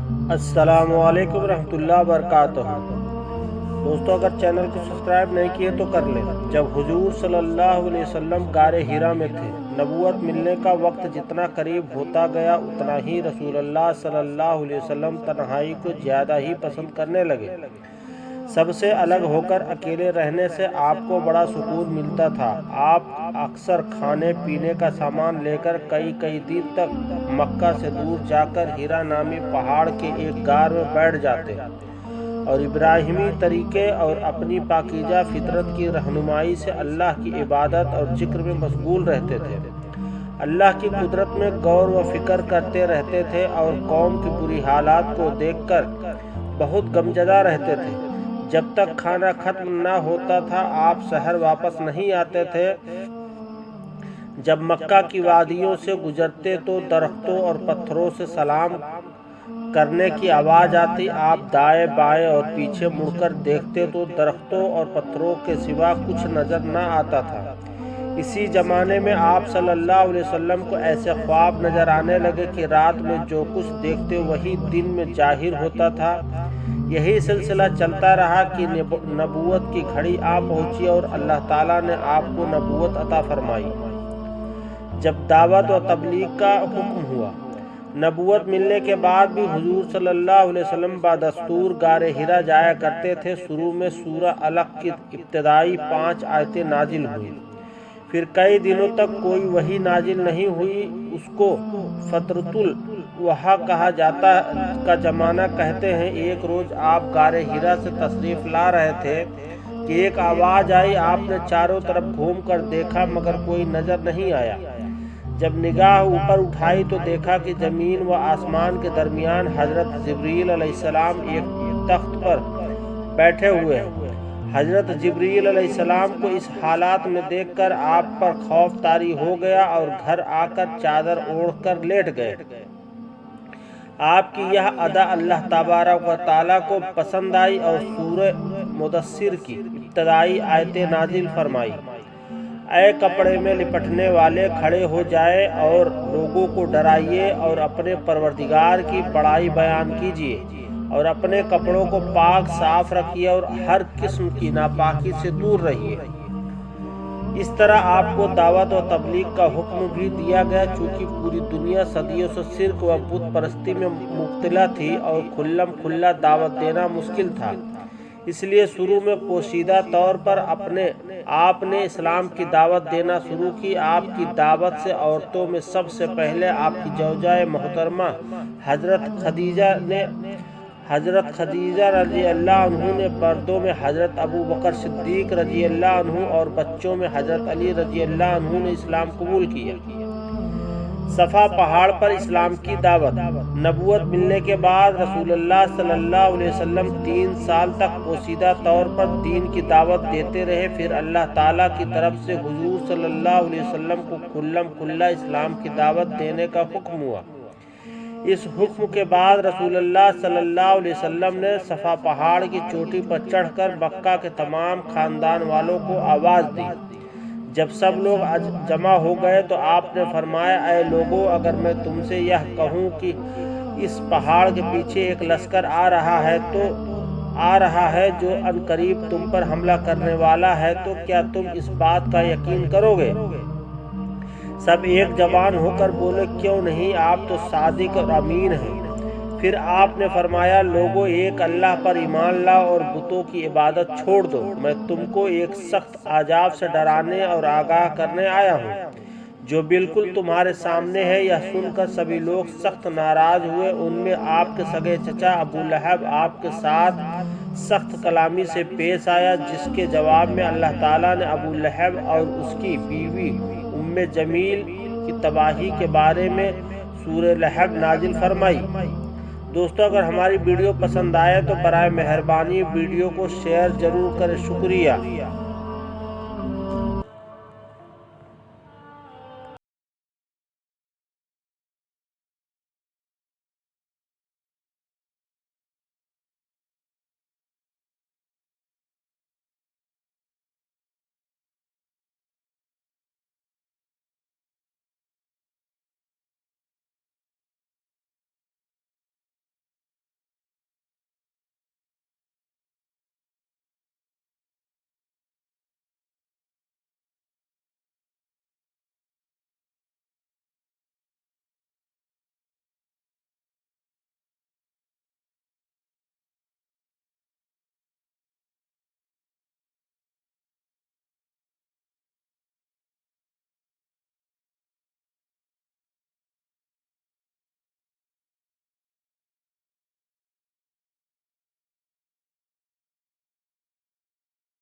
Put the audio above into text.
السلام علیکم ورحمۃ اللہ وبرکاتہ۔ دوستو، اگر چینل کو سبسکرائب نہیں کیے تو کر لیں۔ جب حضور صلی اللہ علیہ وسلم غار حرا میں تھے، نبوت ملنے کا وقت جتنا قریب ہوتا گیا اتنا ہی رسول اللہ صلی اللہ علیہ وسلم تنہائی کو زیادہ ہی پسند کرنے لگے۔ سب سے الگ ہو کر اکیلے رہنے سے آپ کو بڑا سکون ملتا تھا۔ آپ اکثر کھانے پینے کا سامان لے کر کئی دن تک مکہ سے دور جا کر حرا نامی پہاڑ کے ایک غار میں بیٹھ جاتے اور ابراہیمی طریقے اور اپنی پاکیزہ فطرت کی رہنمائی سے اللہ کی عبادت اور ذکر میں مشغول رہتے تھے۔ اللہ کی قدرت میں غور و فکر کرتے رہتے تھے اور قوم کی بری حالات کو دیکھ کر بہت غمزدہ رہتے تھے۔ جب تک کھانا ختم نہ ہوتا تھا آپ شہر واپس نہیں آتے تھے۔ جب مکہ کی وادیوں سے گزرتے تو درختوں اور پتھروں سے سلام کرنے کی آواز آتی۔ آپ دائیں بائیں اور پیچھے مڑ کر دیکھتے تو درختوں اور پتھروں کے سوا کچھ نظر نہ آتا تھا۔ اسی زمانے میں آپ صلی اللہ علیہ وسلم کو ایسے خواب نظر آنے لگے کہ رات میں جو کچھ دیکھتے وہی دن میں ظاہر ہوتا تھا۔ یہی سلسلہ چلتا رہا کہ نبوت کی گھڑی آ پہنچی اور اللہ تعالیٰ نے آپ کو نبوت عطا فرمائی۔ جب دعوت و تبلیغ کا حکم ہوا، نبوت ملنے کے بعد بھی حضور صلی اللہ علیہ وسلم بدستور غار حرا جایا کرتے تھے۔ شروع میں سورہ علق کی ابتدائی 5 آیتیں نازل ہوئی، پھر کئی دنوں تک کوئی وحی نازل نہیں ہوئی۔ اس کو فترۃ الوحی کہا جاتا کا زمانہ کہتے ہیں۔ ایک روز آپ غار حرا سے تشریف لا رہے تھے کہ ایک آواز آئی۔ آپ نے چاروں طرف گھوم کر دیکھا مگر کوئی نظر نہیں آیا۔ جب نگاہ اوپر اٹھائی تو دیکھا کہ زمین و آسمان کے درمیان حضرت جبریل علیہ السلام ایک تخت پر بیٹھے ہوئے ہیں۔ حضرت جبریل علیہ السلام کو اس حالات میں دیکھ کر آپ پر خوف طاری ہو گیا اور گھر آ کر چادر اوڑھ کر لیٹ گئے۔ آپ کی یہ ادا اللہ تبارک و تعالیٰ کو پسند آئی اور سورہ مدثر کی ابتدائی آیتیں نازل فرمائی۔ اے کپڑے میں لپٹنے والے، کھڑے ہو جائے اور لوگوں کو ڈرائیے اور اپنے پروردگار کی بڑائی بیان کیجیے اور اپنے کپڑوں کو پاک صاف رکھیے اور ہر قسم کی ناپاکی سے دور رہیے۔ اس طرح آپ کو دعوت و تبلیغ کا حکم بھی دیا گیا، چونکہ پوری دنیا صدیوں سے شرک و بت پرستی میں مبتلا تھی اور کھلم کھلا دعوت دینا مشکل تھا۔ اس لیے شروع میں پوشیدہ طور پر آپ نے اسلام کی دعوت دینا شروع کی۔ آپ کی دعوت سے عورتوں میں سب سے پہلے آپ کی زوجہ محترمہ حضرت خدیجہ رضی اللہ عنہ نے، مردوں میں حضرت ابو بکر صدیق رضی اللہ عنہ اور بچوں میں حضرت علی رضی اللہ عنہ نے اسلام قبول کیا۔ صفا پہاڑ پر اسلام کی دعوت۔ نبوت ملنے کے بعد رسول اللہ صلی اللہ علیہ وسلم 3 سال تک پوشیدہ طور پر دین کی دعوت دیتے رہے۔ پھر اللہ تعالیٰ کی طرف سے حضور صلی اللہ علیہ وسلم کو کھلم کھلا اسلام کی دعوت دینے کا حکم ہوا۔ اس حکم کے بعد رسول اللہ صلی اللہ علیہ وسلم نے صفا پہاڑ کی چوٹی پر چڑھ کر مکہ کے تمام خاندان والوں کو آواز دی۔ جب سب لوگ جمع ہو گئے تو آپ نے فرمایا، اے لوگو، اگر میں تم سے یہ کہوں کہ اس پہاڑ کے پیچھے ایک لشکر آ رہا ہے جو عنقریب تم پر حملہ کرنے والا ہے، تو کیا تم اس بات کا یقین کرو گے؟ سب ایک زبان ہو کر بولے، کیوں نہیں، آپ تو صادق اور امین ہیں۔ پھر آپ نے فرمایا، لوگوں، ایک اللہ پر ایمان لاؤ اور بتوں کی عبادت چھوڑ دو۔ میں تم کو ایک سخت عذاب سے ڈرانے اور آگاہ کرنے آیا ہوں جو بالکل تمہارے سامنے ہے۔ یہ سن کر سبھی لوگ سخت ناراض ہوئے۔ ان میں آپ کے سگے چچا ابو لہب آپ کے ساتھ سخت کلامی سے پیش آیا، جس کے جواب میں اللہ تعالیٰ نے ابو لہب اور اس کی بیوی ام جمیل کی تباہی کے بارے میں سورہ لہب نازل فرمائی۔ دوستو، اگر ہماری ویڈیو پسند آئے تو برائے مہربانی ویڈیو کو شیئر ضرور کریں۔ شکریہ۔